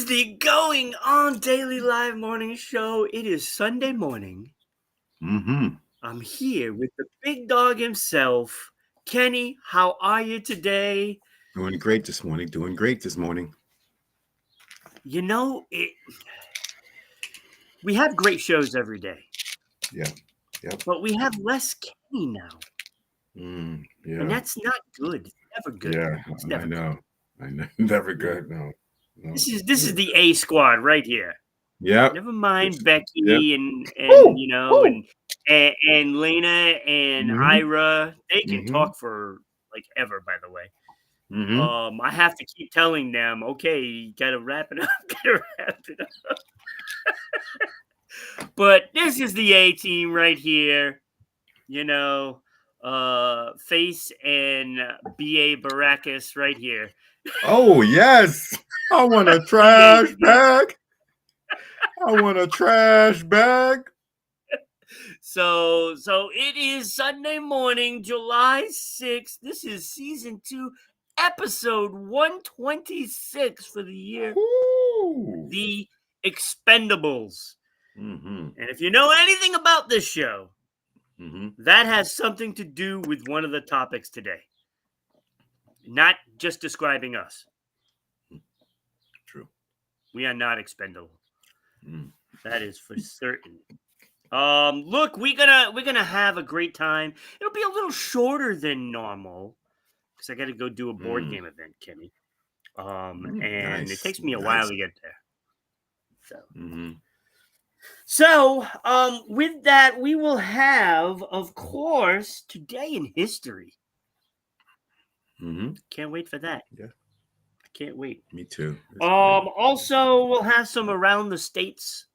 is the Going On Daily Live Morning Show. It is Sunday morning. Mm-hmm. I'm here with the big dog himself. Kenny, how are you today? Doing great this morning. You know, we have great shows every day. Yeah. Yep. But we have less Kenny now. Yeah. And that's not good. It's never good. Yeah. It's never I know. Never good. No. This is the A squad right here. Yep. Never mind Yep. Becky and Woo! you know Woo! and Lana and Mm-hmm. Ira. They can Mm-hmm. talk for like ever, by the way. Mm-hmm. I have to keep telling them, okay, you gotta wrap it up. But this is the A team right here. You know, Face and BA Baracus right here. Oh yes. I want a The A trash team. bag. I want a trash bag. So it is Sunday morning, July 6th. This is season 2, episode 126 for the year. Ooh. The Expendables. Mm-hmm. And if you know anything about this show, Mm-hmm. that has something to do with one of the topics today. Not just describing us. True. We are not expendable. Mm. That is for certain. Look, we're gonna have a great time. It'll be a little shorter than normal because I got to go do a board game event, Kenny. And Nice. it takes me a while to get there. Mm-hmm. So, with that, we will have, of course, Today in History. Mm-hmm. Can't wait for that. Yeah. I can't wait. Me too. Also, we'll have some around the states.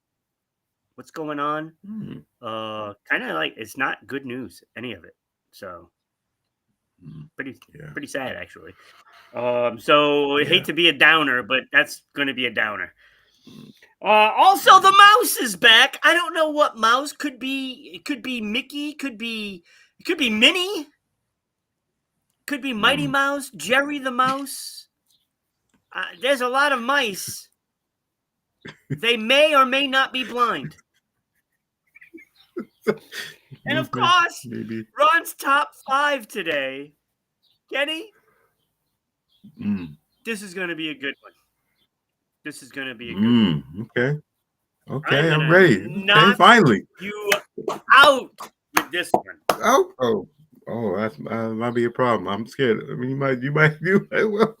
What's going on? Mm. Kind of like it's not good news, any of it. So, pretty sad actually. So I hate to be a downer, but that's going to be a downer. Also, the mouse is back. I don't know what mouse could be. It could be Mickey. It could be Minnie. Could be Mighty Mouse. Jerry the Mouse. There's a lot of mice. They may or may not be blind. And of course, maybe Ron's top 5 today. Kenny, this is going to be a good one. This is going to be a good one. Okay, I'm ready. Okay, finally. You out with this one. Oh, that might be a problem. I'm scared. I mean, you might well.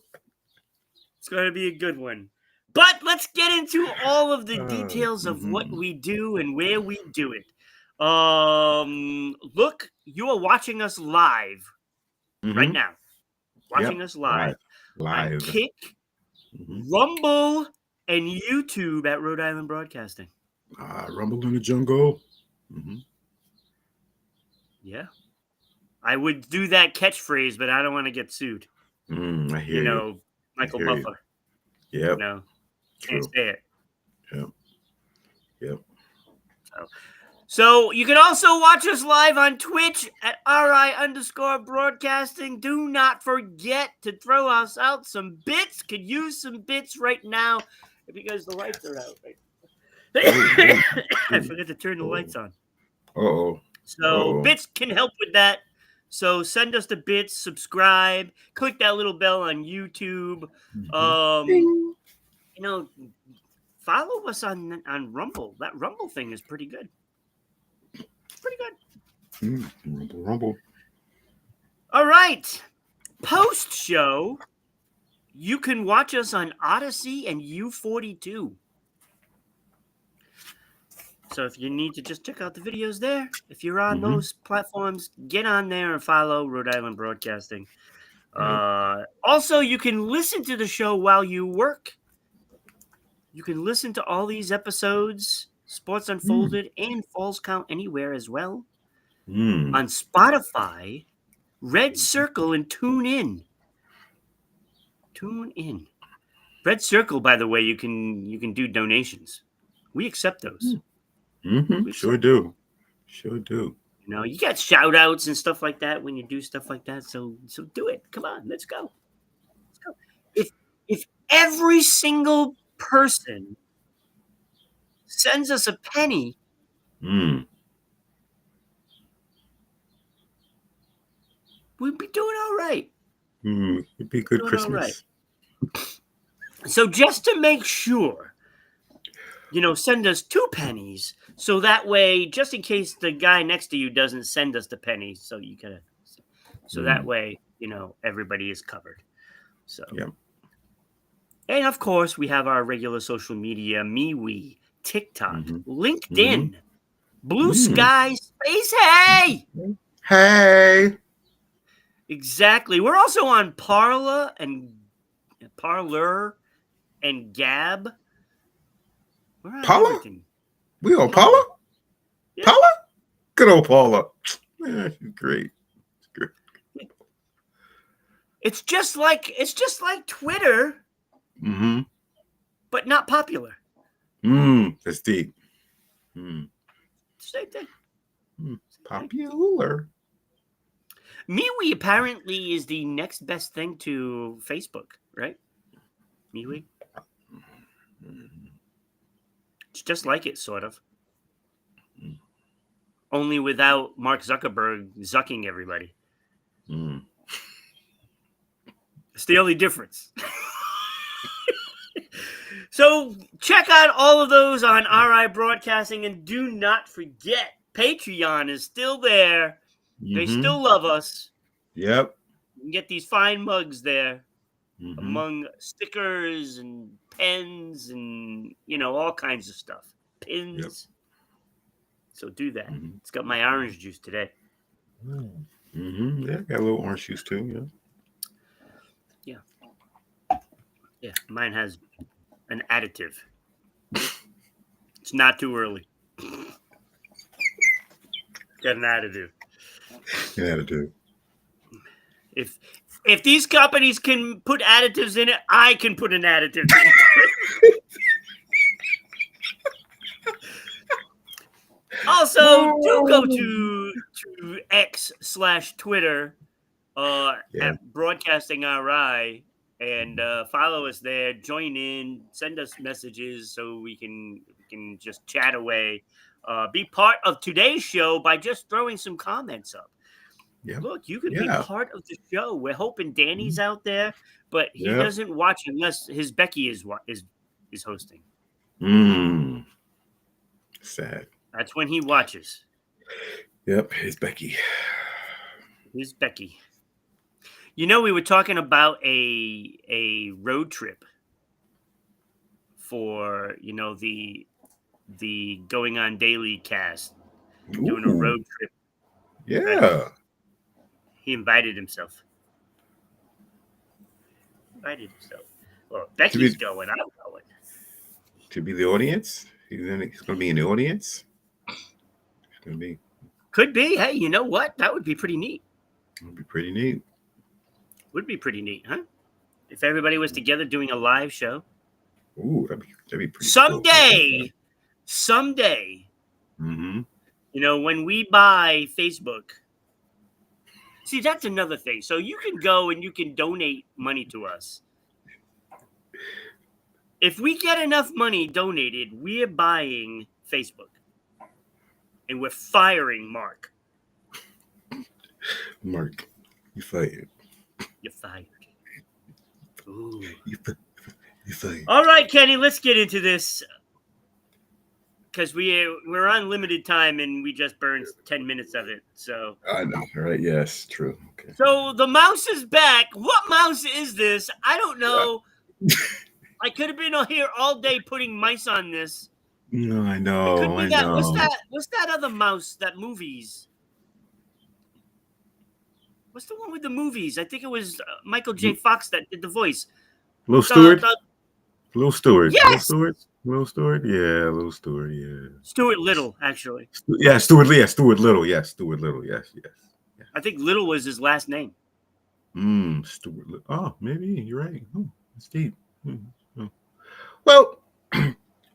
It's going to be a good one. But let's get into all of the details of what we do and where we do it. Look, you are watching us live right now. Watching us live. On Kick, Rumble, and YouTube at Rhode Island Broadcasting. Rumble in the Jungle. Yeah. I would do that catchphrase, but I don't want to get sued. I hear you. Michael Buffer. Yeah. No. Can't say it. Yep. So you can also watch us live on Twitch at RI_broadcasting. Do not forget to throw us out some bits. Could use some bits right now because the lights are out. I forgot to turn the lights on. So bits can help with that. So send us the bits, subscribe, click that little bell on YouTube. Follow us on Rumble. That Rumble thing is pretty good. Rumble. All right. Post show, you can watch us on Odyssey and U42. So if you need to just check out the videos there, if you're on those platforms, get on there and follow Rhode Island Broadcasting. Also, you can listen to the show while you work. You can listen to all these episodes, Sports Unfolded and Falls Count Anywhere as well. On Spotify, Red Circle, and Tune In. Red Circle, by the way, you can do donations. We accept those. Sure do. You got shout outs and stuff like that when you do stuff like that. So do it. Come on, let's go. If every single person sends us a penny, we'd be doing all right. It'd be a good Christmas. Right. So just to make sure, send us 2 pennies, so that way, just in case the guy next to you doesn't send us the penny, so that way, everybody is covered. So, yep. And of course, we have our regular social media: MeWe, TikTok, LinkedIn, Blue Sky, Space. Hey. Exactly. We're also on Parler and Gab. We're on Paula? everything. We on Paula? Yeah. Paula? Good old Paula. Yeah, she's great. It's just like Twitter, but not popular. That's deep. Same thing. Popular. MeWe apparently is the next best thing to Facebook, right? MeWe. It's just like it, sort of. Only without Mark Zuckerberg zucking everybody. It's the only difference. So check out all of those on RI Broadcasting, and do not forget, Patreon is still there. They still love us. Yep. You can get these fine mugs there, among stickers and pens and, all kinds of stuff. Pins. Yep. So do that. It's got my orange juice today. Yeah, got a little orange juice too. Yeah, mine has an additive. It's not too early. Got an additive. If these companies can put additives in it, I can put an additive in it. Also, do go to X/Twitter at Broadcasting RI and follow us there. Join in, send us messages so we can just chat away. Be part of today's show by just throwing some comments up. Yep. Look, you could be part of the show. We're hoping Danny's out there, but he doesn't watch unless his Becky is hosting. Sad. That's when he watches. Yep, his Becky. His Becky. We were talking about a road trip for the Going On Daily cast. Doing a road trip. Yeah. Right? He invited himself. Well, Becky's going. I'm going. To be the audience? He's going to be in the audience? It's going to be. Could be. Hey, you know what? That would be pretty neat. Would be pretty neat. Would be pretty neat, huh? If everybody was together doing a live show. Ooh, that'd be pretty Someday. Mm-hmm. When we buy Facebook. See, that's another thing. So you can go and you can donate money to us. If we get enough money donated, we're buying Facebook. And we're firing Mark. Mark, you fired. You're fired. Ooh. You fired. All right, Kenny, let's get into this. Because we're on limited time and we just burned 10 minutes of it. So I know, right? Yes, true. Okay. So the mouse is back. What mouse is this? I don't know. I could have been here all day putting mice on this. No, I know. It could be that. What's that other mouse that movies? What's the one with the movies? I think it was Michael J. Fox that did the voice. Little Stewart. Little Stewart. Yes. Little Stewart. Yeah, Little Stewart. Yeah. Stuart Little, actually. Yeah, Stuart. Yeah, Stuart Little. Yes, Stuart Little. Yes. I think Little was his last name. Stuart Little. Oh, maybe you're right. Oh, that's deep. Oh. Well,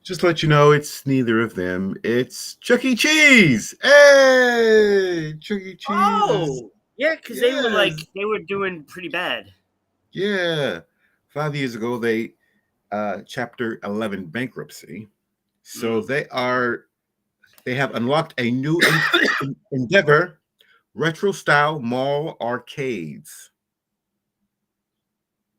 just to let you know, it's neither of them. It's Chuck E. Cheese. Hey, Chuck E. Cheese. Oh, yeah, because they were doing pretty bad. Yeah, 5 years ago they Chapter 11 bankruptcy. So Mm. they have unlocked a new endeavor, retro style mall arcades.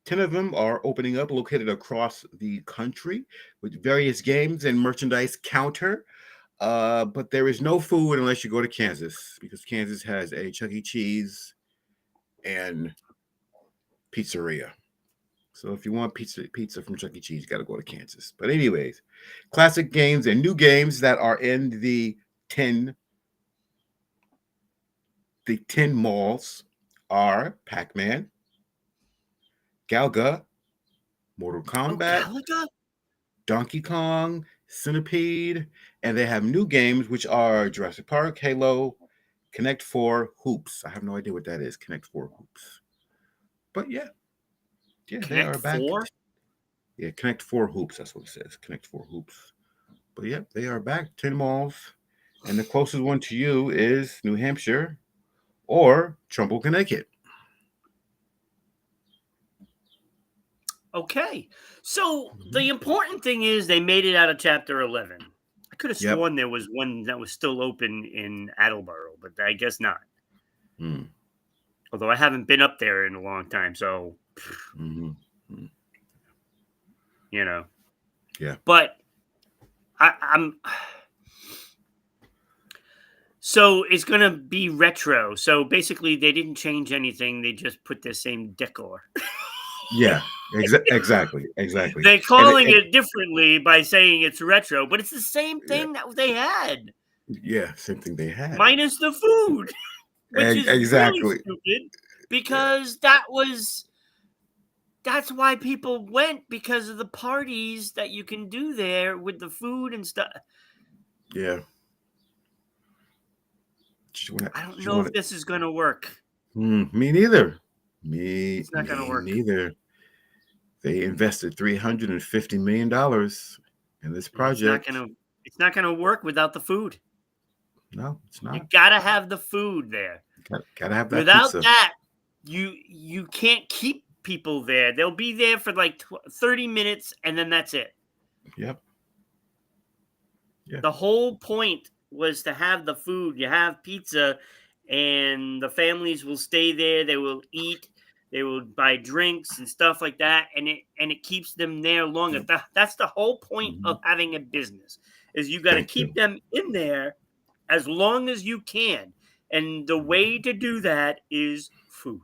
10 of them are opening up, located across the country with various games and merchandise counter. But there is no food unless you go to Kansas, because Kansas has a Chuck E. Cheese and pizzeria. So if you want pizza from Chuck E. Cheese, you got to go to Kansas. But anyways, classic games and new games that are in the 10 malls are Pac-Man, Galga, Mortal Oh, Kombat, Galaga? Donkey Kong, Centipede, and they have new games which are Jurassic Park, Halo, Connect 4, Hoops. I have no idea what that is, Connect 4 Hoops. But yeah, they Connect are back. 4? Yeah, Connect 4 Hoops, that's what it says, Connect 4 Hoops. But yeah, they are back, 10 malls. And the closest one to you is New Hampshire or Trumbull, Connecticut. Okay. So the important thing is they made it out of Chapter 11. I could have Yep. sworn there was one that was still open in Attleboro, but I guess not. Mm. Although I haven't been up there in a long time, so Mm-hmm. you know. Yeah. But I'm so it's gonna be retro. So basically, they didn't change anything. They just put the same decor. Yeah. Exactly. They're And calling it differently by saying it's retro, but it's the same yeah, thing that they had, same thing they had. minus the food, which is really Exactly. stupid Yeah. because that's why people went, because of the parties that you can do there with the food and stuff. Yeah. I don't Did you know want if this is gonna work. me neither. Me It's not gonna work. neither. They invested $350 million in this Yeah, project. it's not gonna work without the food. No, it's You not. gotta have the food there. Gotta have that Without pizza. that, you can't keep people there. They'll be there for like 30 minutes and then that's it. Yep. Yeah. The whole point was to have the food. You have pizza and the families will stay there, they will eat, they will buy drinks and stuff like that, and it keeps them there longer. Yep. That's the whole point Mhm. of having a business. Is you got to Thank keep you. them in there as long as you can. And the way to do that is food.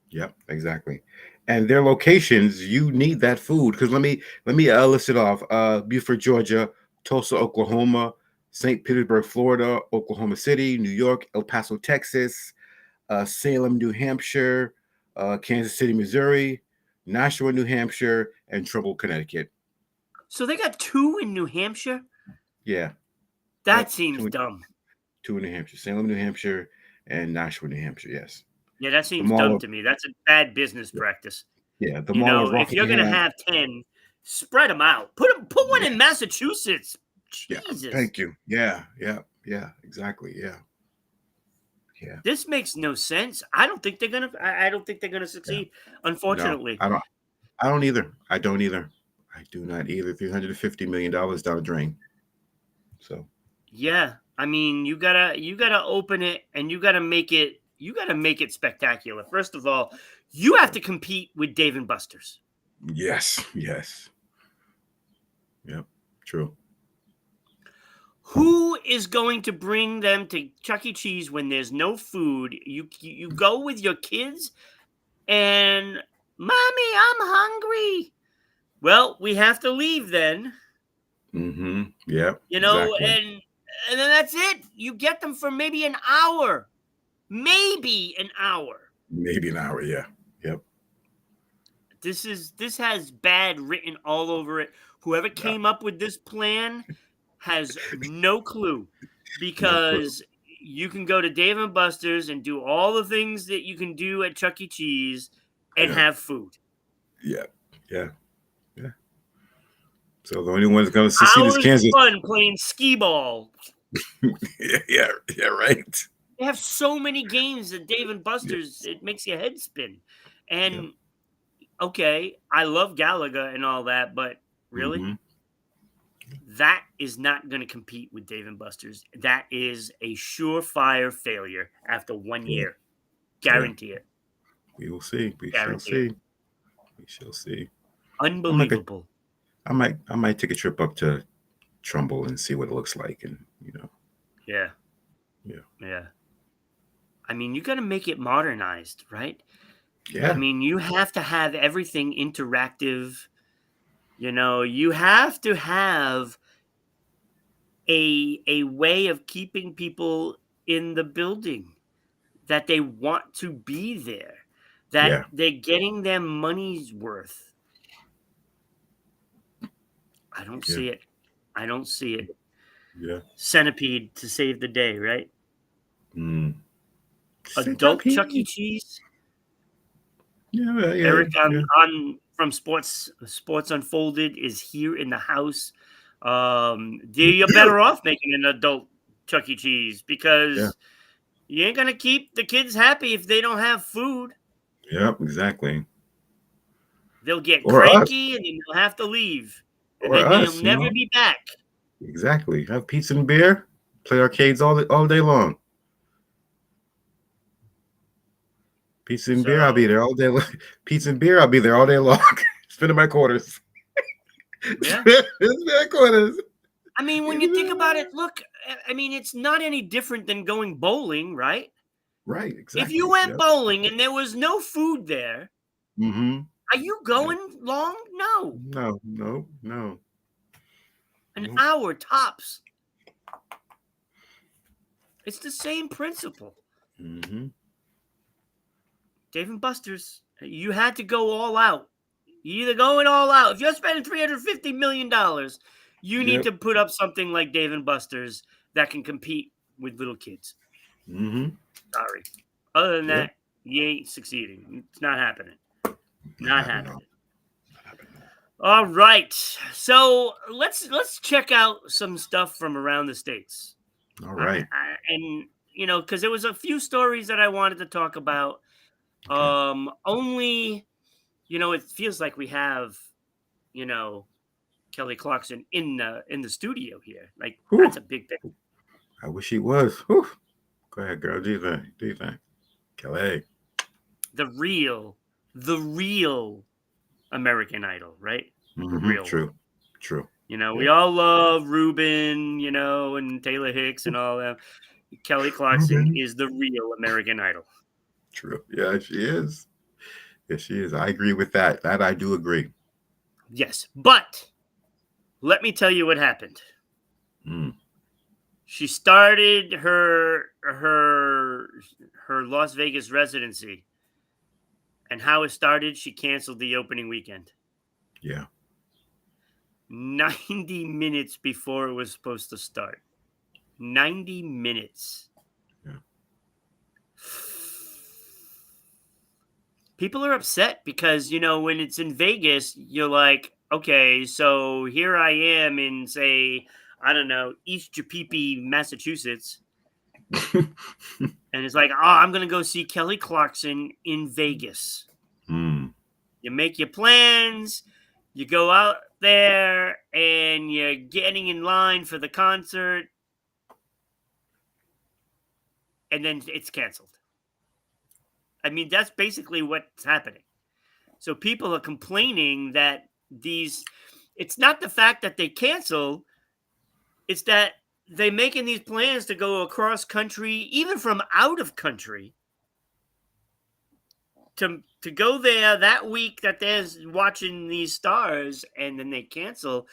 Yep, exactly. And their locations, you need that food, because let me list it off. Beaufort, Georgia; Tulsa, Oklahoma; St. Petersburg, Florida; Oklahoma City, New York; El Paso, Texas; Salem, New Hampshire; Kansas City, Missouri; Nashua, New Hampshire; and Trumbull, Connecticut. So they got two in New Hampshire? Yeah. That Yep. seems dumb. Two in New Hampshire: Salem, New Hampshire, and Nashua, New Hampshire. Yes. Yeah, that The seems Mall dumb of to me. That's a bad business practice. the You Mall of know, if you're gonna Rockingham. have 10, spread them out. Put one in Yeah. Massachusetts. Yeah. Jesus. Thank you. Yeah. Exactly. Yeah. Yeah. This makes no sense. I don't think they're gonna Yeah. succeed, No, unfortunately. I don't either. I don't either. I do not either. $350 million down the drain. So Yeah. I mean, you gotta open it and you gotta make it spectacular. First of all, you have yeah. to compete with Dave and Buster's. Yes. Yes. Yep. True. Who is going to bring them to Chuck E. Cheese when there's no food? You go with your kids and mommy, I'm hungry. Well, we have to leave then, Mm-hmm. Yep. you know, Exactly. and then that's it. You get them for maybe an hour, maybe an hour. Maybe an hour. Yeah. Yep. This has bad written all over it. Whoever No. came up with this plan has no clue, No clue. because you can go to Dave and Buster's and do all the things that you can do at Chuck E. Cheese and Yep. have food. Yeah. Yeah. Yeah. So the only one that's going to succeed is Hours Kansas. fun playing skee ball. Yeah. Yeah. Right. They have so many games at Dave and Yeah. Buster's, it makes your head spin. Yep. And okay, I love Gallagher and all that, but really, Mm-hmm. that is not going to compete with Dave and Buster's. That is a surefire failure after 1 year. Yeah. Guarantee it. We will see. We shall Guarantee it. see. We shall see. I'm like a, Unbelievable. I might take a trip up to Trumbull and see what it looks like, and Yeah. yeah, Yeah. I mean, you got to make it modernized, right? I yeah, mean, you have to have everything interactive. You have to have a way of keeping people in the building that they want to be there, that yeah, they're getting their money's worth. I don't yeah, see it. I don't see it. yeah. Centipede to save the day, right? Mm. Adult Chuck E. Centipede. Cheese. Yeah, yeah, yeah, Eric on yeah. on from Sports Unfolded is here in the house. You're better off making an adult Chuck E. Cheese Yeah, because you ain't gonna keep the kids happy if they don't have food. yep, exactly. They'll get Or us, cranky and then they'll have to leave, and or then they'll us. never be back. Exactly. Have pizza and beer. Play arcades all day long. Pizza and beer, I'll be So there all day. Pizza and beer, I'll be there all day long. Spending my quarters. yeah, Spending my quarters. I mean, when you think about it, look, I mean, it's not any different than going bowling, right? Right, If you exactly. went Yep. bowling and there was no food there, Mm-hmm. are you Yep. going long? No, No, no, no. an Nope. hour tops. It's the same principle. Mm-hmm. Dave and Buster's, you had to go all out. You either going all out. If you're spending $350 million, you need Yep. to put up something like Dave and Buster's that can compete with little kids. Mm-hmm. Sorry. Other than Yep. that, you ain't succeeding. It's not happening. Not Not happening. No. happening. Not happening. All right. So let's check out some stuff from around the states. All right. And because there was a few stories that I wanted to talk about. Okay. Only it feels like we have you know Kelly Clarkson in the studio here. Like that's Whew. a big thing. I wish he was. Whew. Go ahead, girl. Do you think? Do you think? Kelly. The real American Idol, right? The Mm-hmm. real one. True. True. We Yep. all love Ruben, and Taylor Hicks and all that. Kelly Clarkson Okay. is the real American Idol. True. Yeah, she is. Yes, she is. I agree with that. That I do agree. Yes, but let me tell you what happened. Mm. She started her Las Vegas residency, and how it started, she canceled the opening weekend. Yeah. 90 minutes before it was supposed to start. 90 minutes. Yeah. People are upset because, when it's in Vegas, you're like, okay, so here I am in, say, I don't know, East Japeepee, Massachusetts. And it's like, oh, I'm going to go see Kelly Clarkson in Vegas. Mm. You make your plans, you go out there, and you're getting in line for the concert, and then it's canceled. I mean, that's basically what's happening. So people are complaining that it's not the fact that they cancel, it's that they're making these plans to go across country, even from out of country, to go there that week that they're watching these stars, and then they cancel,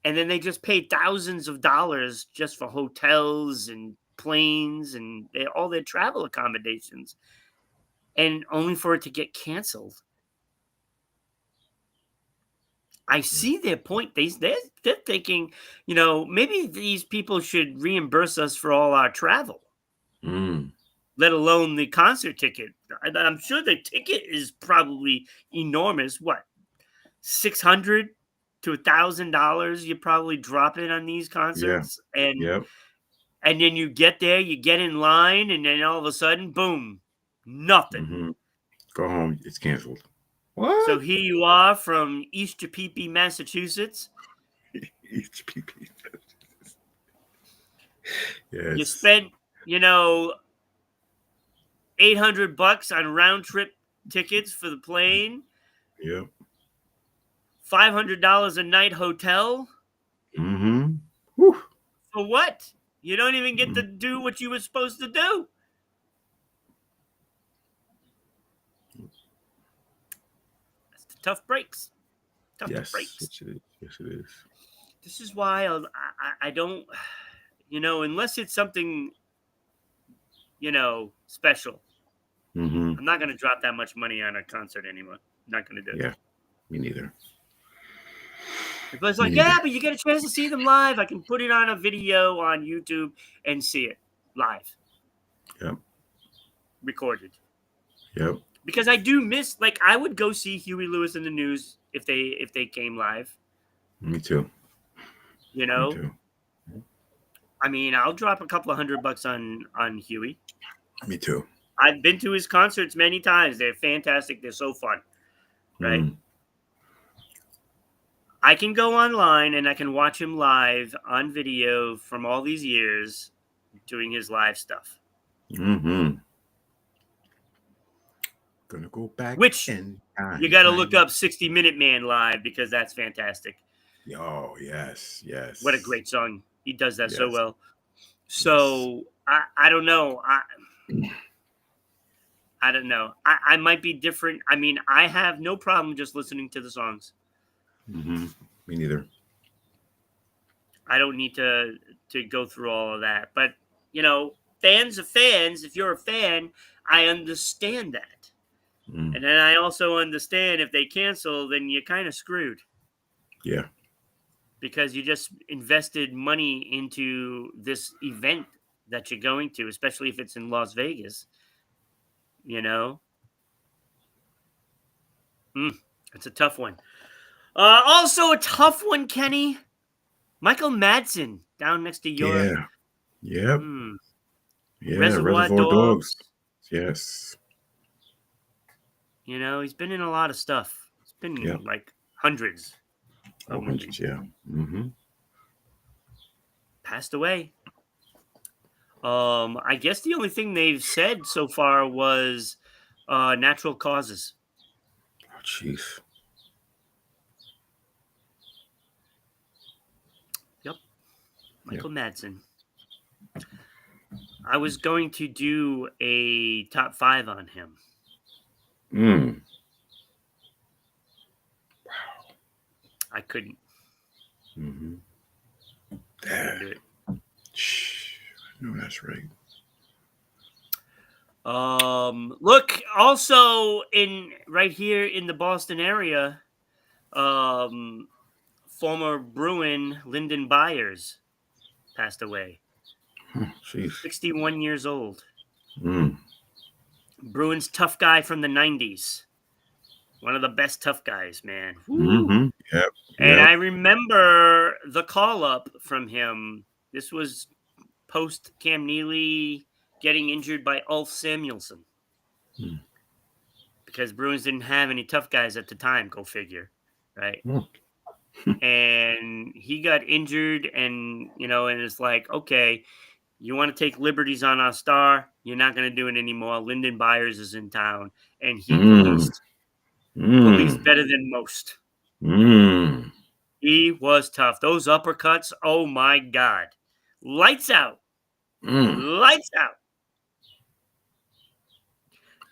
and then they just pay thousands of dollars just for hotels and planes and all their travel accommodations, and only for it to get canceled. I see their point. They're thinking, maybe these people should reimburse us for all our travel, Mm. let alone the concert ticket. I'm sure the ticket is probably enormous. What, $600 to $1,000? You probably drop it on these Yeah. concerts, and Yep. then you get there, you get in line, and then all of a sudden, boom, nothing. Mm-hmm. Go home. It's canceled. What? So here you are from East Chippewa, Massachusetts. HPP. You Yes. spent, $800 on round trip tickets for the plane. Yep. $500 a night hotel. Mm-hmm. Whew. For what? You don't even get to Mm. do what you were supposed to do. That's the tough breaks. Tough Yes. breaks. Yes, it is. Yes, it is. This is why I don't, unless it's something, special. Mm-hmm. I'm not going to drop that much money on a concert anymore. I'm not going to do it. Yeah. Me neither. If it's Me like, yeah, neither. but you get a chance to see them live. I can put it on a video on YouTube and see it live, Yep. recorded. Yep. Because I do miss, like, I would go see Huey Lewis and the News if they came live. Me too. You Me know, too. I mean, I'll drop a couple of $100 on Huey. Me too. I've been to his concerts many times. They're fantastic. They're so fun, right? Mm. I can go online and I can watch him live on video from all these years doing his live stuff. Mm-hmm. Gonna go back Which in time. you got to look up 60 Minute Man live because that's fantastic. Oh, yes. Yes. What a great song. He does that so Yes. well. So I don't know. I don't know. I might be different. I mean, I have no problem just listening to the songs. Mm-hmm. Me neither. I don't need to go through all of that. But, fans of fans, if you're a fan, I understand that. Mm. And then I also understand if they cancel, then you're kind of screwed. Yeah. Because you just invested money into this event that you're going to, especially if it's in Las Vegas. It's a tough one. Also a tough one, Kenny. Michael Madsen down next to your Yeah. Yep. Yeah. Reservoir Reservoir Dogs. Dogs. Yes. He's been in a lot of stuff. It's been like hundreds of movies. Hundreds. Yeah. Mm-hmm. Passed away. I guess the only thing they've said so far was natural causes. Oh, jeez. Yep. Michael Madsen. I was going to do a top 5 on him. Mm. I couldn't. Mm-hmm. Couldn't do it. No, that's right. Look, also right here in the Boston area, former Bruin Lyndon Byers passed away. Oh, jeez. 61 years old. Mm. Bruins tough guy from the 90s. One of the best tough guys, man. Mm-hmm. Yep. And I remember the call up from him. This was post Cam Neely getting injured by Ulf Samuelsson. Mm. Because Bruins didn't have any tough guys at the time, go figure, right? Oh. And he got injured and it's like, okay, you want to take liberties on our star? You're not going to do it anymore. Lyndon Byers is in town, and he policed better than most. Mm. He was tough. Those uppercuts, oh my God. Lights out. Mm. Lights out.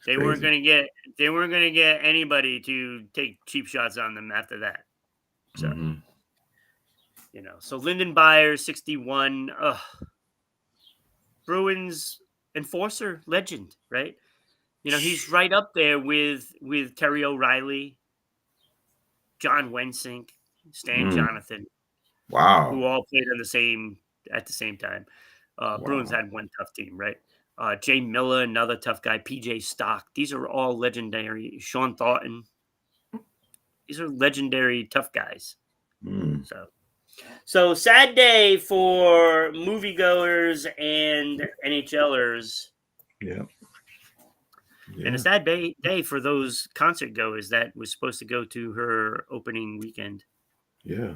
They weren't going to get anybody to take cheap shots on them after that. So, so Lyndon Byers, 61, Bruins enforcer legend, right? He's right up there with Terry O'Reilly, John Wensink, Stan Jonathan. Wow. Who all played at the same time. Bruins had one tough team, right? Jay Miller, another tough guy. PJ Stock. These are all legendary. Sean Thornton. These are legendary tough guys. Mm. So sad day for moviegoers and NHLers. Yeah. Yeah. And a sad day for those concert goers that was supposed to go to her opening weekend. Yeah.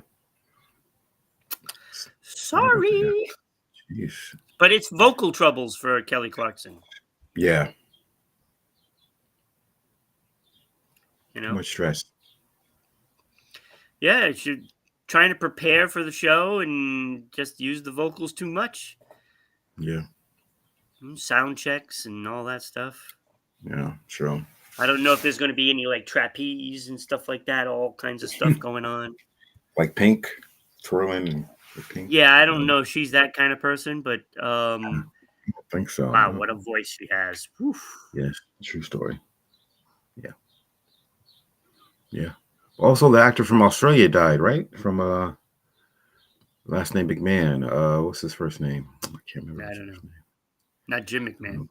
Sorry. Jeez. But it's vocal troubles for Kelly Clarkson. Yeah. You know? Too much stress. Yeah, she's trying to prepare for the show and just use the vocals too much. Yeah. Sound checks and all that stuff. Yeah, sure. I don't know if there's going to be any like trapeze and stuff like that. All kinds of stuff going on. Like Pink, twirling and Pink. Yeah, I don't know if she's that kind of person, but I think so. Wow, what a voice she has. Oof. Yes, true story. Yeah. Yeah. Also, the actor from Australia died, right? From last name McMahon. What's his first name? I can't remember. I don't know. Name. Not Jim McMahon.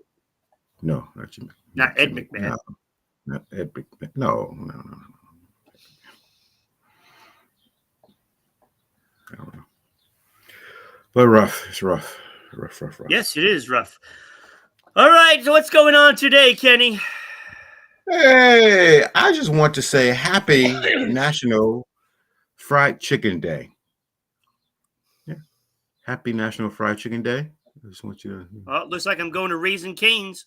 No, not Jim. Not Ed McMahon. No, not Ed McMahon. No. I don't know. But rough. It's rough. Rough. Yes, it is rough. All right, so what's going on today, Kenny? Hey, I just want to say happy National Fried Chicken Day. Yeah. Happy National Fried Chicken Day. I just want you to. Oh, it looks like I'm going to Raising Cane's.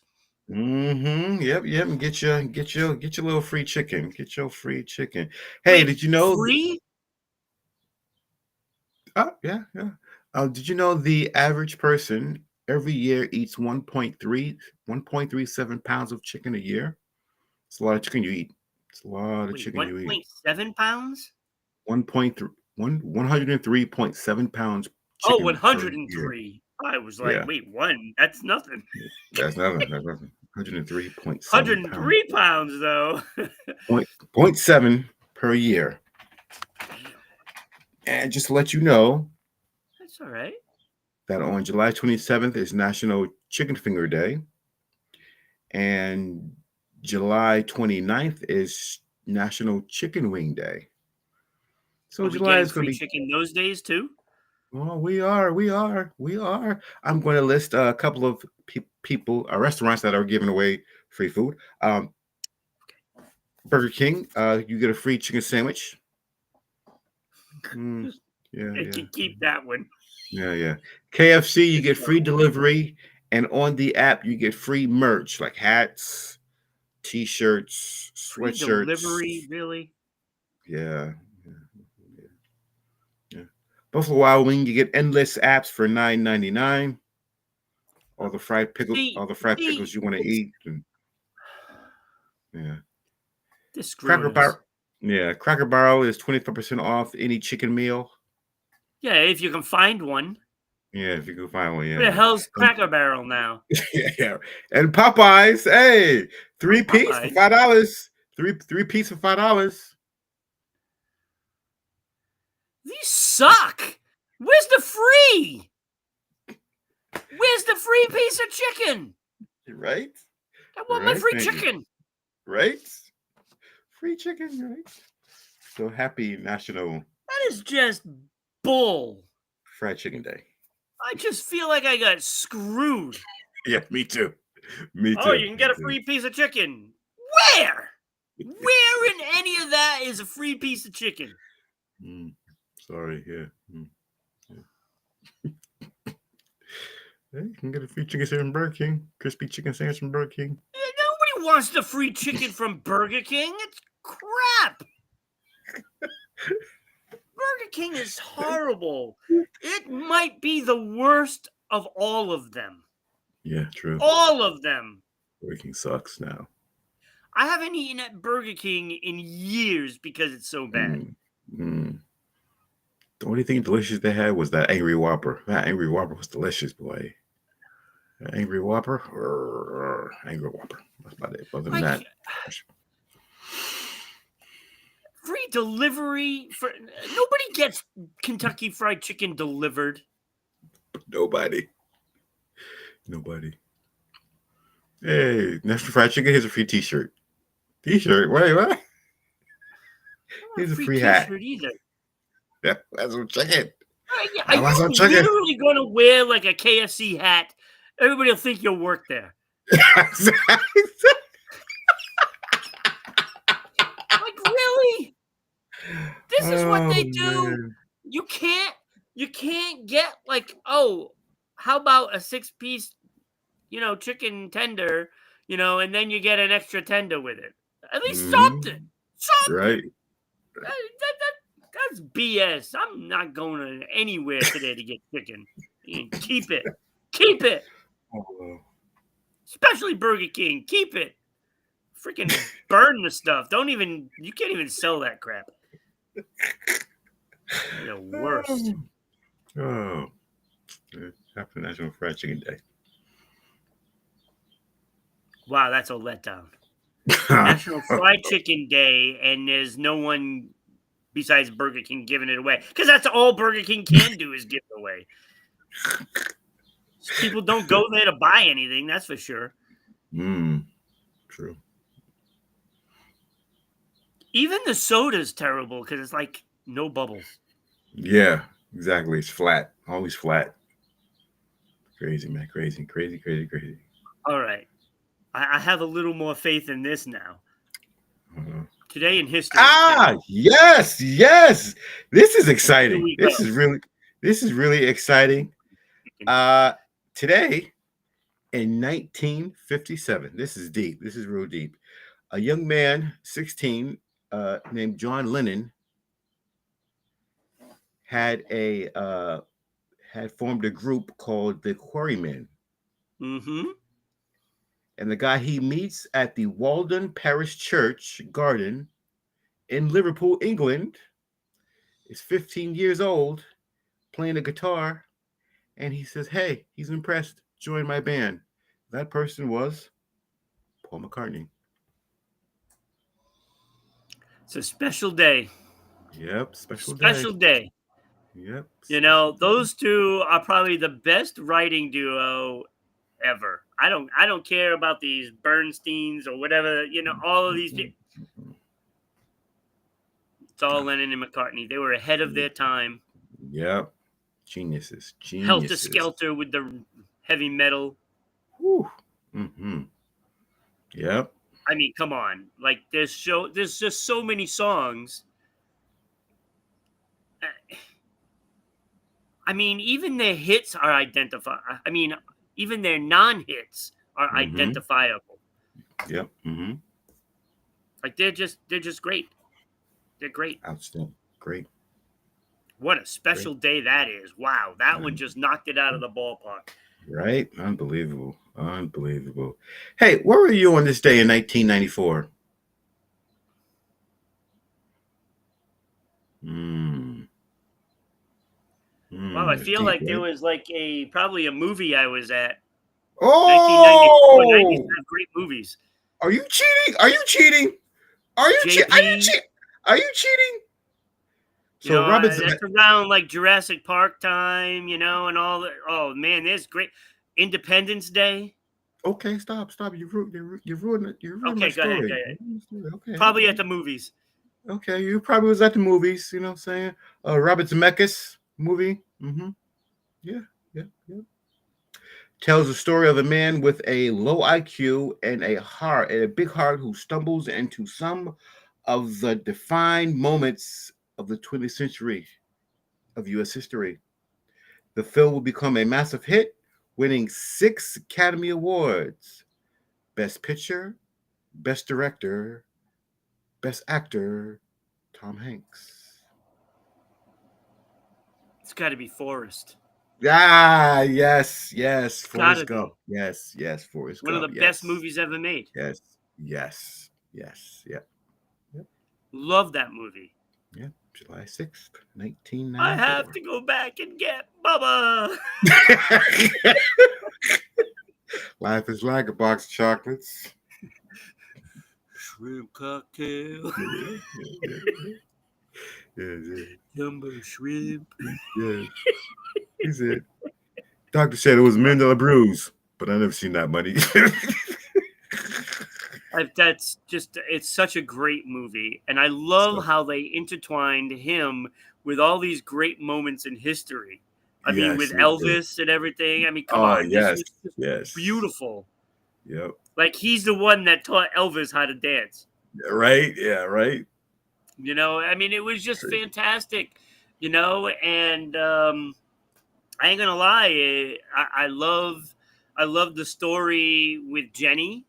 Yep. And get your little free chicken. Get your free chicken. Hey, did you know free? Oh, yeah. Did you know the average person every year eats 1.37 pounds of chicken a year? It's a lot of chicken you eat. It's a lot of chicken you eat. 1.7 pounds? 103.7 pounds. Oh, 103. I was like, wait, one? That's nothing. That's nothing. 103.7 103 pounds, though. 0.7 per year. And just to let you know, that's all right, that on July 27th is National Chicken Finger Day. And July 29th is National Chicken Wing Day. So July is going to be chicken those days too. Oh, we are. I'm going to list a couple of people, restaurants that are giving away free food. Burger King, you get a free chicken sandwich. Yeah. You can keep that one. Yeah. KFC, you get free delivery, and on the app, you get free merch like hats, T-shirts, sweatshirts. Free delivery, really? Yeah. Buffalo Wild Wing, you get endless apps for $9.99. All the fried pickles, you want to eat. And, yeah. This Cracker Barrel. Yeah, Cracker Barrel is 25% off any chicken meal. Yeah, if you can find one. Yeah, if you can find one. Yeah. Where the hell's Cracker Barrel now? Yeah. And Popeyes, hey, three-piece for $5. Three-piece for $5. These suck. Where's the free? Where's the free piece of chicken? Right? I want my free chicken. Right? Free chicken, right? So happy National. That is just bull. Fried Chicken Day. I just feel like I got screwed. Yeah, me too. Oh, you can get a free piece of chicken. Where? Where in any of that is a free piece of chicken? Sorry, yeah. Hey, you can get a free chicken sandwich from Burger King. Crispy chicken sandwich from Burger King. Yeah, nobody wants the free chicken from Burger King. It's crap. Burger King is horrible. It might be the worst of all of them. Yeah, true. All of them. Burger King sucks now. I haven't eaten at Burger King in years because it's so bad. The only thing delicious they had was that Angry Whopper. That Angry Whopper was delicious, boy. Angry Whopper. Angry Whopper. That's about it. Other than that. Free delivery for nobody gets Kentucky Fried Chicken delivered. Nobody. Hey, National Fried Chicken, here's a free T-shirt. T-shirt? Wait, what? Here's a free hat. Either. Yeah, that's some chicken. Are you literally going to wear like a KFC hat? Everybody will think you'll work there. This is what they do. Man. You can't get like, oh, how about a 6-piece, chicken tender, and then you get an extra tender with it. At least something. Right. That's BS. I'm not going anywhere today to get chicken. Keep it. Keep it. Oh. Especially Burger King. Keep it. Freaking burn the stuff. You can't even sell that crap. The worst. Oh. Happy National Fried Chicken Day. Wow, that's a letdown. National Fried Chicken Day, and there's no one besides Burger King giving it away. Because that's all Burger King can do is give it away. People don't go there to buy anything, that's for sure. True. Even the soda's terrible because it's like no bubbles. Yeah, exactly. It's flat. Always flat. Crazy, man. Crazy. All right. I have a little more faith in this now. Today in history. Yes. This is exciting. This is really exciting. Today in 1957, this is deep. This is real deep. A young man, 16, named John Lennon, had formed a group called the Quarrymen. Mm-hmm. And the guy he meets at the Walden Parish Church Garden in Liverpool, England, is 15 years old, playing a guitar, and he says, hey, he's impressed, join my band. That person was Paul McCartney. It's a special day. Yep, special day. Yep. Those two are probably the best writing duo ever. I don't care about these Bernsteins or whatever, all of these people. It's all Lennon and McCartney. They were ahead of their time. Yep. Geniuses. Helter Skelter with the heavy metal. Whew. Mm-hmm. Yep. I mean, come on. Like, there's just so many songs. I mean, even their hits are identified. I mean, even their non-hits are identifiable. Yep. Mm-hmm. Like, they're just great. They're great. Outstanding. Great. What a special day that is. Wow. That one just knocked it out of the ballpark. Right? Unbelievable. Hey, where were you on this day in 1994? Wow, I feel like there was like probably a movie I was at. Oh! 1994, 90s, great movies. Are you cheating? Are you cheating? Are you cheating? So that's around like Jurassic Park time, and all that. Oh man, there's great Independence Day. Okay, stop. You ruined it. Okay, go ahead. Okay. Probably at the movies. Okay, you probably was at the movies. You know what I'm saying? Robert Zemeckis movie. Mm-hmm. Yeah. Tells the story of a man with a low IQ and a big heart who stumbles into some of the defined moments of the 20th century of U.S. history. The film will become a massive hit, winning 6 Academy Awards: Best Picture, Best Director, Best Actor, Tom Hanks. It's got to be Forrest. Yes, Forrest Gump. Yes, Forrest Gump. One of the best movies ever made. Yes. Yep. Love that movie. Yeah, July 6th, 1994. I have to go back and get Bubba. Life is like a box of chocolates. Shrimp cocktail. Jumbo shrimp. Yeah. He said, doctor said it was $1 million bruise, but I never seen that money. It's such a great movie. And I love how they intertwined him with all these great moments in history. I mean, with Elvis and everything. I mean, come on. Yes. Beautiful. Yep. Like, he's the one that taught Elvis how to dance. Right? Yeah, right. You know, I mean, it was just fantastic. You know, and I ain't gonna lie, I love the story with Jenny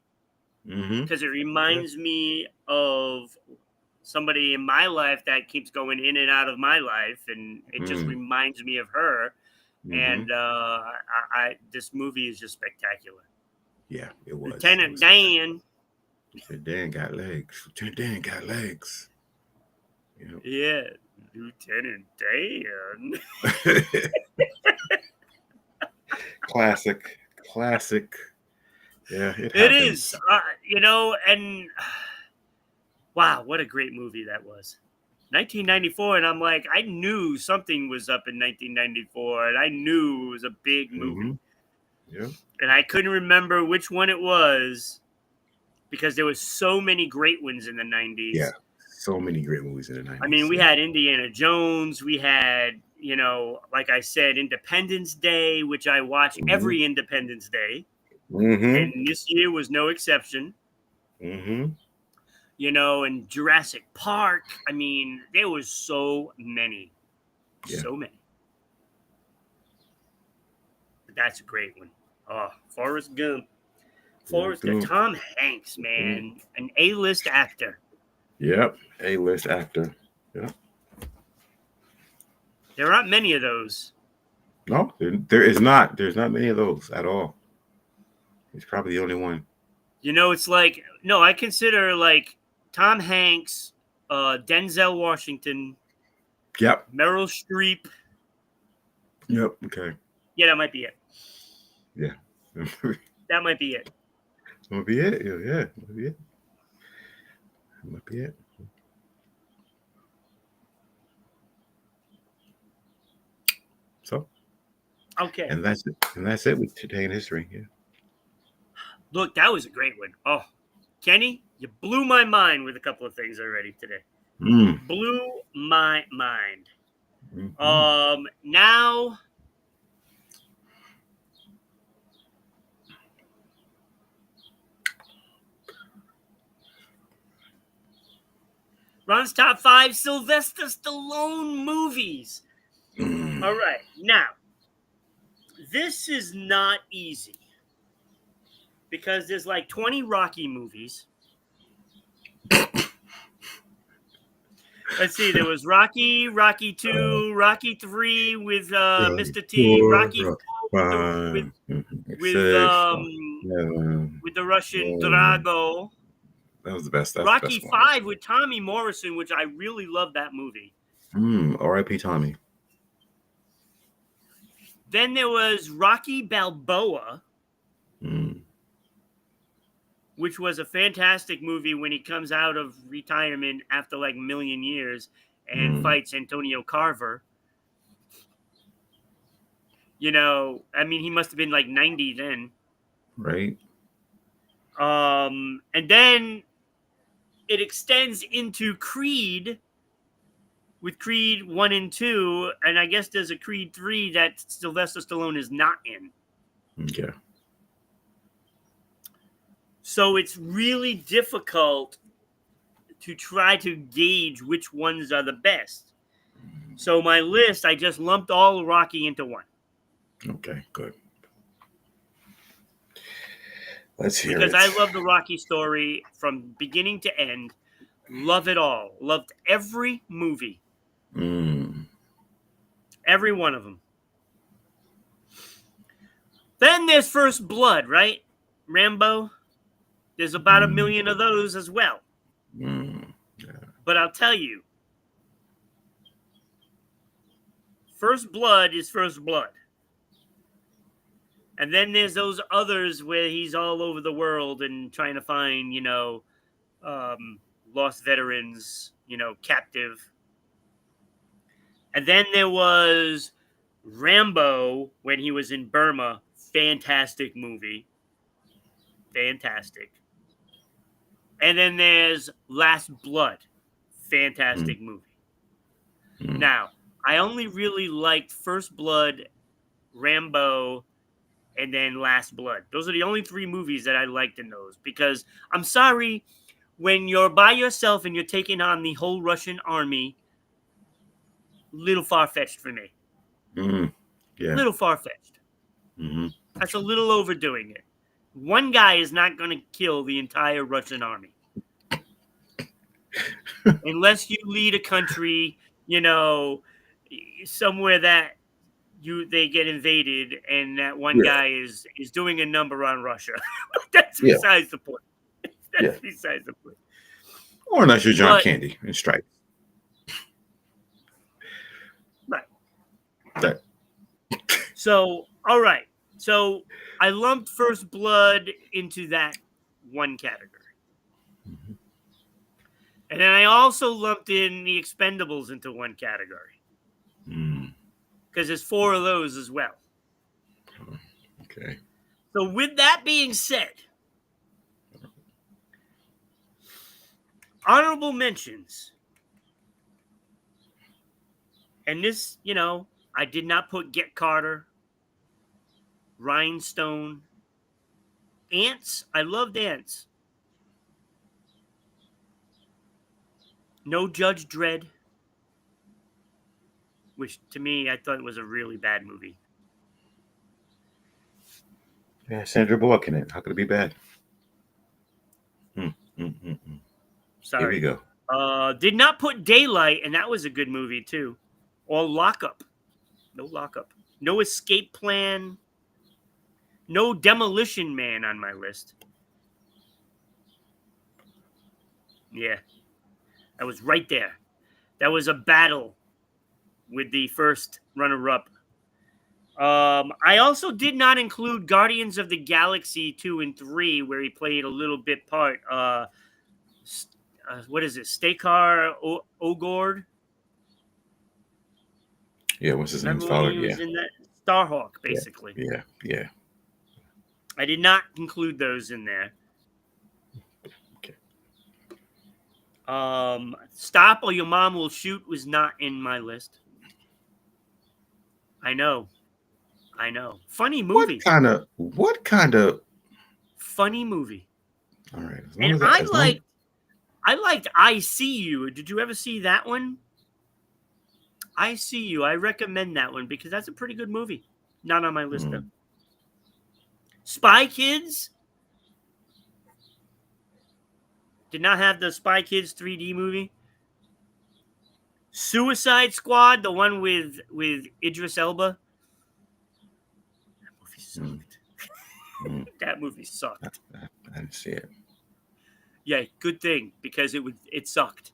because it reminds me of somebody in my life that keeps going in and out of my life, and it just reminds me of her. And this movie is just spectacular. Yeah, it was. Lieutenant Dan. Lieutenant Dan got legs. Lieutenant Dan got legs. Yep. Yeah, Lieutenant Dan. Classic. Yeah, it is. You know, and wow, what a great movie that was. 1994, and I'm like, I knew something was up in 1994, and I knew it was a big movie. Yeah. And I couldn't remember which one it was because there was so many great ones in the 90s. Yeah, so many great movies in the 90s. I mean, we had Indiana Jones, we had, you know, like I said, Independence Day, which I watch every Independence Day. And this year was no exception. You know, and Jurassic Park. I mean, there was so many. Yeah. So many. But that's a great one. Oh, Forrest Gump. Tom Hanks, man. An A-list actor. Yep, A-list actor. Yep. There aren't many of those. No, there is not. There's not many of those at all. He's probably the only one. You know, it's like, no, I consider like Tom Hanks, Denzel Washington. Yep. Meryl Streep. Yep. Okay. Yeah, that might be it. Yeah. That might be it. That might be it. Yeah. That might be it. That might be it. So. Okay. And that's it. And that's it with Today in History. Yeah. Look, that was a great one. Oh, Kenny, you blew my mind with a couple of things already today. Blew my mind. Now, Ron's top 5 Sylvester Stallone movies. All right, now, this is not easy because there's like 20 Rocky movies. Let's see. There was Rocky, Rocky 2, Rocky 3 with Mr. T, Rocky 4 with the Russian Drago. That was the best. That's Rocky the best 5 with Tommy Morrison, which I really love that movie. R.I.P. Tommy. Then there was Rocky Balboa, which was a fantastic movie when he comes out of retirement after like a million years and fights Antonio Carver. You know, I mean, he must have been like 90 then. Right. And then it extends into Creed with Creed 1 and 2. And I guess there's a Creed 3 that Sylvester Stallone is not in. Okay. So it's really difficult to try to gauge which ones are the best. So my list, I just lumped all Rocky into one. Okay, good. Let's hear because it. I love the Rocky story from beginning to end. Love it all. Loved every movie. Every one of them. Then there's First Blood, right? Rambo. There's about 1 million of those as well. Yeah. But I'll tell you, First Blood is First Blood. And then there's those others where he's all over the world and trying to find, lost veterans, captive. And then there was Rambo when he was in Burma. Fantastic movie. Fantastic. And then there's Last Blood. Fantastic movie. Now, I only really liked First Blood, Rambo, and then Last Blood. Those are the only 3 movies that I liked in those. Because, I'm sorry, when you're by yourself and you're taking on the whole Russian army, little far-fetched for me. Yeah. Little far-fetched. That's a little overdoing it. One guy is not going to kill the entire Russian army. Unless you lead a country, somewhere that they get invaded and that one guy is doing a number on Russia. That's besides the point. That's besides the point. Or unless you're John Candy in Stripes. Right. So, all right. So I lumped First Blood into that one category. And then I also lumped in the Expendables into one category. Because there's 4 of those as well. Okay. So with that being said, honorable mentions. And this, I did not put Get Carter, Rhinestone, Ants. I loved Ants. No Judge Dredd, which to me I thought was a really bad movie. Yeah, Sandra Bullock in it. How could it be bad? Sorry. Here we go. Did not put Daylight, and that was a good movie too. Or Lockup. No Lockup. No Escape Plan. No Demolition Man on my list. Yeah. That was right there. That was a battle with the first runner-up. I also did not include Guardians of the Galaxy 2 and 3, where he played a little bit part. What is it? Stakar Ogord? Yeah, what's his name? Father? He was in that Starhawk, basically. Yeah. I did not include those in there. Okay. Stop or Your Mom Will Shoot was not in my list. I know. Funny movie. What kind of funny movie? All right. And I liked I See You. Did you ever see that one? I See You. I recommend that one because that's a pretty good movie. Not on my list though. Spy Kids. Did not have the Spy Kids 3D movie. Suicide Squad, the one with Idris Elba. That movie sucked. That movie sucked. I didn't see it. Yeah, good thing because it sucked.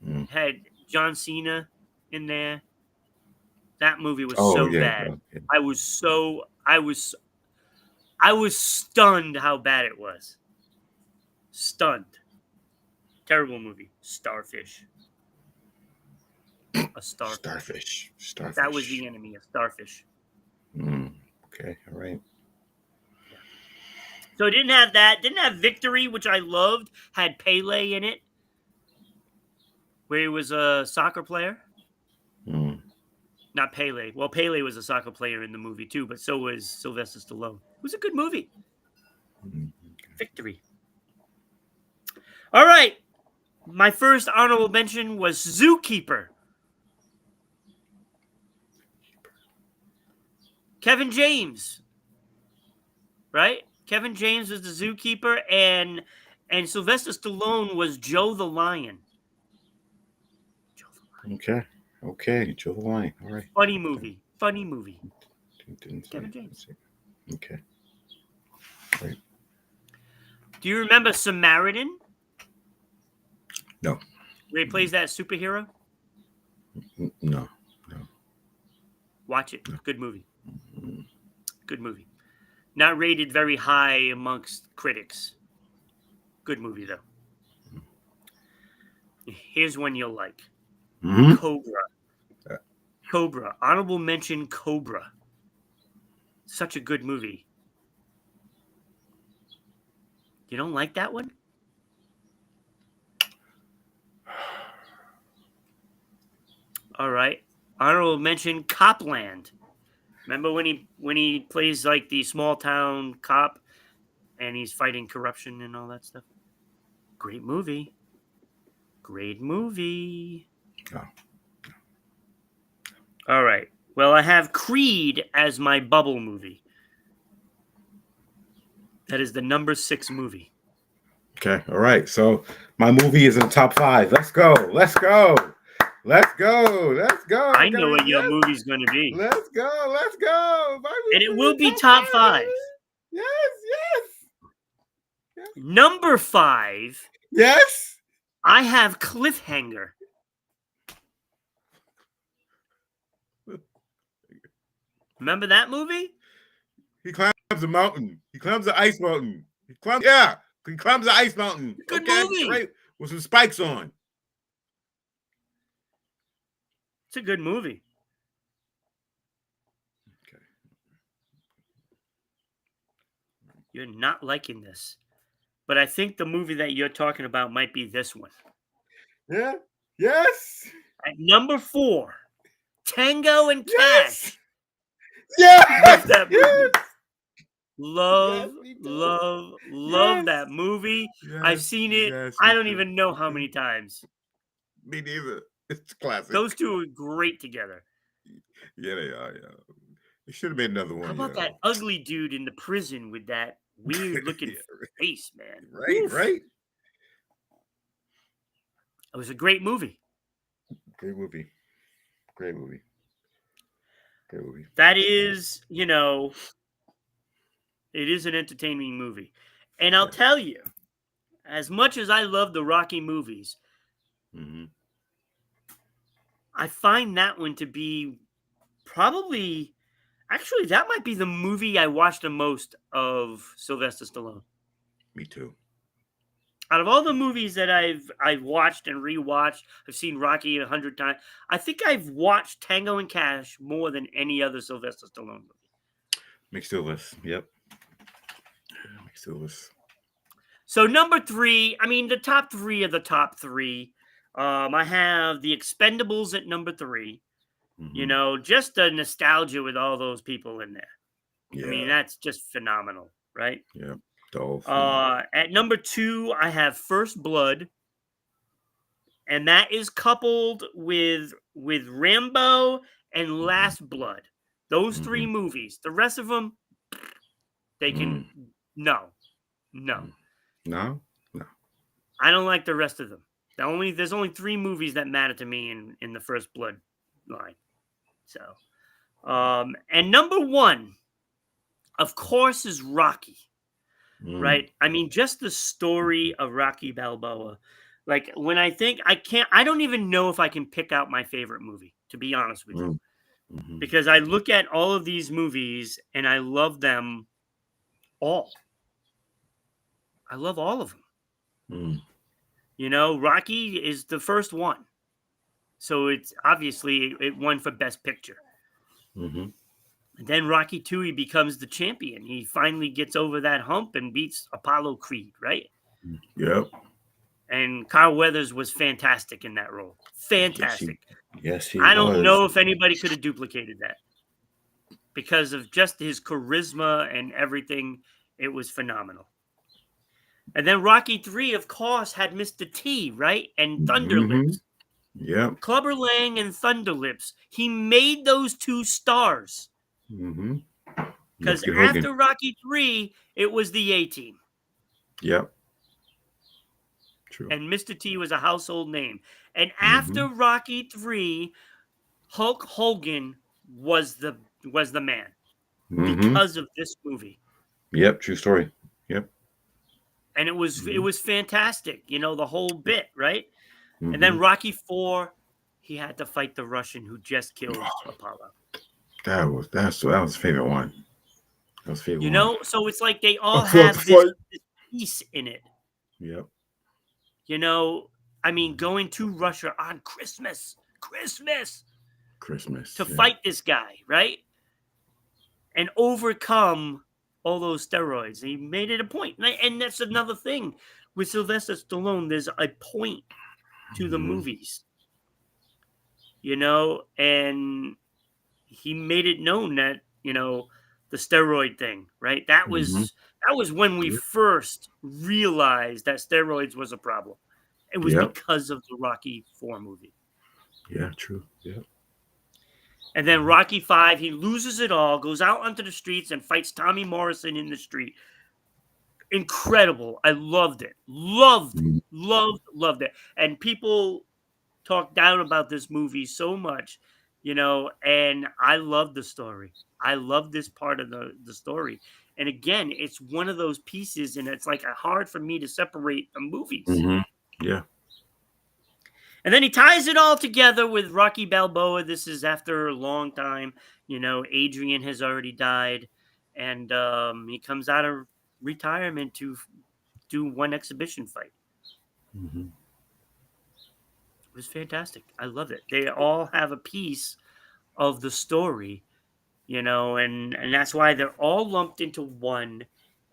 It had John Cena in there. That movie was so bad. Okay. I was stunned how bad it was. Stunned. Terrible movie. Starfish. A starfish. Starfish. That was the enemy, a starfish. Okay, all right. Yeah. So it didn't have that. Didn't have Victory, which I loved. Had Pele in it. Where he was a soccer player. Not Pele. Well, Pele was a soccer player in the movie too, but so was Sylvester Stallone. It was a good movie. Victory. All right. My first honorable mention was Zookeeper. Kevin James. Right? Kevin James was the zookeeper, and Sylvester Stallone was Joe the Lion. Okay, Joe the Lion. All right. Funny movie. Kevin James. Okay. Right. Do you remember Samaritan? No. Where he plays that superhero? No. Watch it. Good movie. Good movie. Not rated very high amongst critics. Good movie, though. Here's one you'll like. Cobra. Honorable mention, Cobra. Such a good movie. You don't like that one? All right. Honorable mention, Copland. Remember when he plays like the small town cop and he's fighting corruption and all that stuff? Great movie. Great movie. Oh. All right. Well, I have Creed as my bubble movie. That is the number 6 movie. Okay. All right. So my movie is in the top 5. Let's go. Let's go. Let's go. Let's go. I know what your movie's going to be. Let's go. Let's go. And it will be top 5. Yes. Yes. Number 5. Yes. I have Cliffhanger. Remember that movie? He climbs a mountain. He climbs the ice mountain. He climbs the ice mountain. Good movie. Right. With some spikes on. It's a good movie. Okay. You're not liking this. But I think the movie that you're talking about might be this one. Yeah. Yes. At number 4, Tango and Cash. Yes. Love that movie. Yes. Love Yes. that movie. Yes. I've seen it. Yes, I don't even know how many times. Me neither. It's classic. Those two are great together. Yeah, they are. Yeah. They should have made another one. How about that ugly dude in the prison with that weird looking face, man? Right, Oof. right. It was a great movie. Great movie. Great movie. Great movie. That is, it is an entertaining movie. And I'll tell you, as much as I love the Rocky movies, I find that one to be probably, actually, that might be the movie I watched the most of Sylvester Stallone. Me too. Out of all the movies that I've watched and rewatched, I've seen Rocky 100 times. I think I've watched Tango and Cash more than any other Sylvester Stallone movie. Makes the list. Yep. Makes the list. So number 3, I mean, the top 3 are the top 3. I have the Expendables at number 3. Just the nostalgia with all those people in there. Yeah. I mean, that's just phenomenal, right? Yeah. At number 2, I have First Blood, and that is coupled with Rambo and Last Blood. Those 3 movies. The rest of them, they can no. I don't like the rest of them. There's only 3 movies that matter to me in the First Blood line. So, and number 1, of course, is Rocky. Right? I mean, just the story of Rocky Balboa. Like, when I think, I don't even know if I can pick out my favorite movie, to be honest with you. Because I look at all of these movies and I love them all. I love all of them. Rocky is the first one. So it's obviously, it won for Best Picture. And then Rocky 2, he becomes the champion. He finally gets over that hump and beats Apollo Creed, right? Yep. And Carl Weathers was fantastic in that role. Fantastic. Yes, he I don't know if anybody could have duplicated that. Because of just his charisma and everything, it was phenomenal. And then Rocky 3, of course, had Mr. T, right? And Thunderlips. Yep. Clubber Lang and Thunderlips. He made those 2 stars. Because after Rocky 3, it was the A-Team. Yep. True. And Mr. T was a household name. And after Rocky 3, Hulk Hogan was the man because of this movie. Yep, true story. Yep. And it was fantastic, the whole bit, right? And then Rocky 4, he had to fight the Russian who just killed Apollo. That was his favorite one. That was favorite one. So it's like they all have this piece in it. Yep. I mean, going to Russia on Christmas to fight this guy, right? And overcome all those steroids. He made it a point. And that's another thing with Sylvester Stallone. There's a point to the movies, and he made it known that, the steroid thing, right? That was That was when we Yep. first realized that steroids was a problem. It was Yep. because of the Rocky 4 movie. Yeah, true. Yep. And then Rocky 5, he loses it all, goes out onto the streets and fights Tommy Morrison in the street. Incredible. I loved it. Loved, Mhm. loved, loved it. And people talk down about this movie so much, and I love the story. I love this part of the story. And again, it's one of those pieces, and it's like hard for me to separate the movies. Mhm. Yeah. And then he ties it all together with Rocky Balboa. This is after a long time. Adrian has already died, and he comes out of retirement to do one exhibition fight. Mhm. It was fantastic. I loved it. They all have a piece of the story, and that's why they're all lumped into one,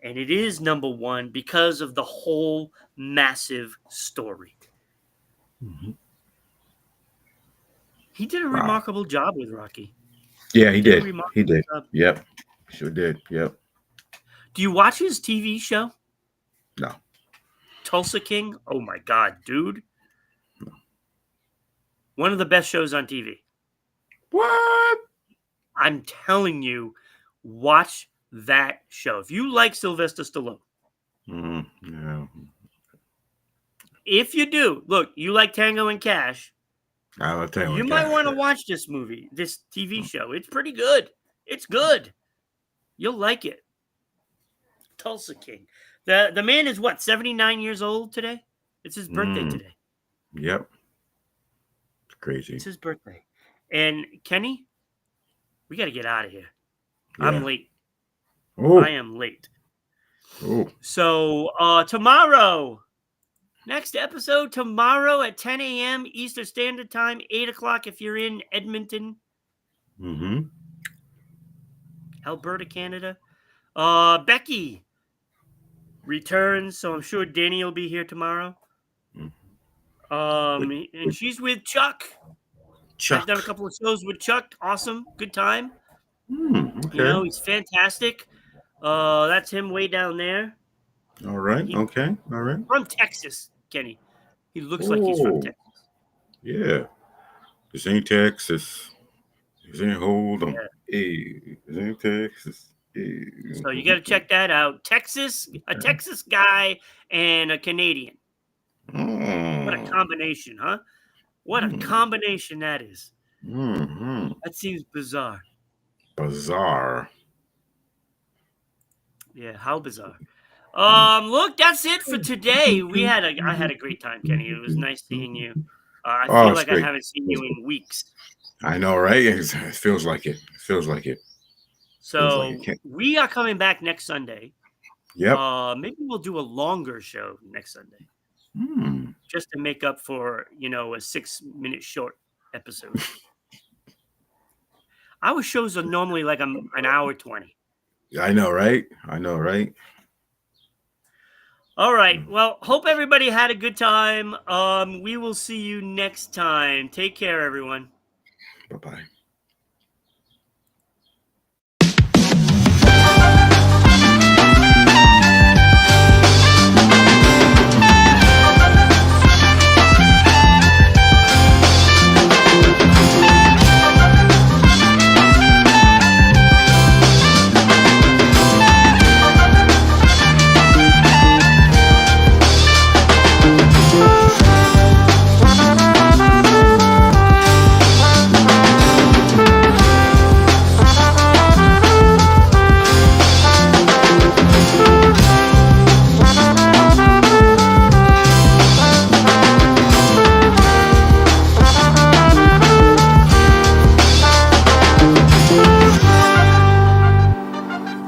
and it is number one because of the whole massive story. Mhm. He did a Wow. remarkable job with Rocky. Yeah, he Did a did. He remarkable did. job. Yep. Sure did. Yep. Do you watch his TV show, No. Tulsa King? Oh my god, dude. One of the best shows on TV. What? I'm telling you, watch that show. If you like Sylvester Stallone, Yeah. if you do, look, you like Tango and Cash, I'll tell you you what, might guys. want to watch this TV show. It's pretty good. It's good. You'll like it. Tulsa King. The man is what, 79 years old today? It's his birthday Mm. today. Yep. It's crazy. It's his birthday. And Kenny, we got to get out of here. I'm Yeah. late. I Oh. am late. Oh. So tomorrow, next episode tomorrow at 10 a.m. Eastern Standard Time, 8 o'clock if you're in Edmonton, Mm-hmm. Alberta, Canada. Becky returns, so I'm sure Danny will be here tomorrow. With, And with she's with Chuck. I've done a Chuck. couple of shows with Chuck. Awesome, good time. Okay. He's fantastic. That's him way down there. All right. He Okay. All right. from Texas, Kenny. He looks like he's from Oh. Texas. Yeah. This ain't Texas. This ain't hold 'em. Yeah. Hey. This ain't Texas. Hey. So you got to check that out. A Texas guy and a Canadian. What a Mm. combination, huh? What a Mm. combination that is. Mm-hmm. That seems bizarre. Bizarre. Yeah, how bizarre. Look, that's it for today. I had a great time, Kenny. It was nice seeing you. I Oh, feel it's like I great. haven't seen you in weeks. I know, right? It feels like it. It feels like it. Feels like it. So Can't. we are coming back next Sunday. Yep. Maybe we'll do a longer show next Sunday, Hmm. just to make up for a 6-minute short episode. Our shows are normally like an hour 20. I know, right? I know, right? All right. Well, hope everybody had a good time. We will see you next time. Take care, everyone. Bye-bye.